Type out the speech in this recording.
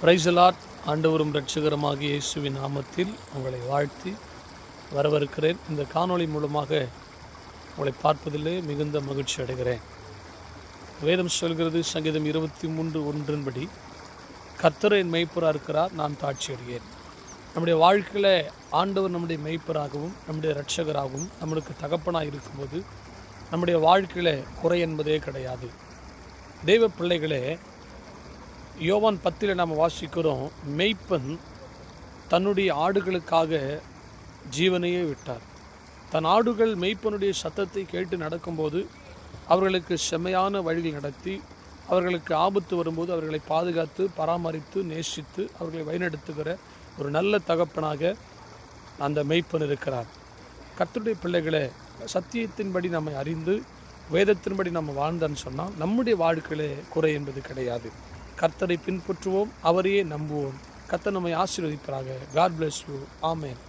Praise the Lord. ஆண்டவரும் இரட்சகருமாகிய இயேசுவின் நாமத்தில் உங்களை வாழ்த்தி வரவேற்கிறேன். இந்த காணொளி மூலமாக உங்களை பார்ப்பதிலே மிகுந்த மகிழ்ச்சி அடைகிறேன். வேதம் சொல்கிறது, சங்கீதம் 23:1 கர்த்தர் என் மெய்ப்பராக இருக்கிறார், நான் தாட்சி அடையேன். நம்முடைய வாழ்க்கையில் ஆண்டவர் நம்முடைய மெய்ப்பராகவும் நம்முடைய இரட்சகராகவும் நம்மளுக்கு தகப்பனாக இருக்கும்போது நம்முடைய வாழ்க்கையில் குறை என்பதே கிடையாது. தெய்வ பிள்ளைகளே, யோவான் 10 நாம் வாசிக்கிறோம், மெய்ப்பன் தன்னுடைய ஆடுகளுக்காக ஜீவனையே விட்டார். தன் ஆடுகள் மெய்ப்பனுடைய சத்தத்தை கேட்டு நடக்கும்போது அவர்களுக்கு செம்மையான வழிகள் நடத்தி, அவர்களுக்கு ஆபத்து வரும்போது அவர்களை பாதுகாத்து பராமரித்து நேசித்து அவர்களை வழிநடத்துகிற ஒரு நல்ல தகப்பனாக அந்த மெய்ப்பன் இருக்கிறார். கர்த்தருடைய பிள்ளைகளை, சத்தியத்தின்படி நம்மை அறிந்து வேதத்தின்படி நம்ம வாழ்ந்தான்னு சொன்னால் நம்முடைய வாழ்க்கையிலே குறை என்பது கிடையாது. கர்த்தரை பின்பற்றுவோம், அவரையே நம்புவோம். கர்த்தர் நம்மை ஆசீர்வதிப்பாராக. God bless you. ஆமென்.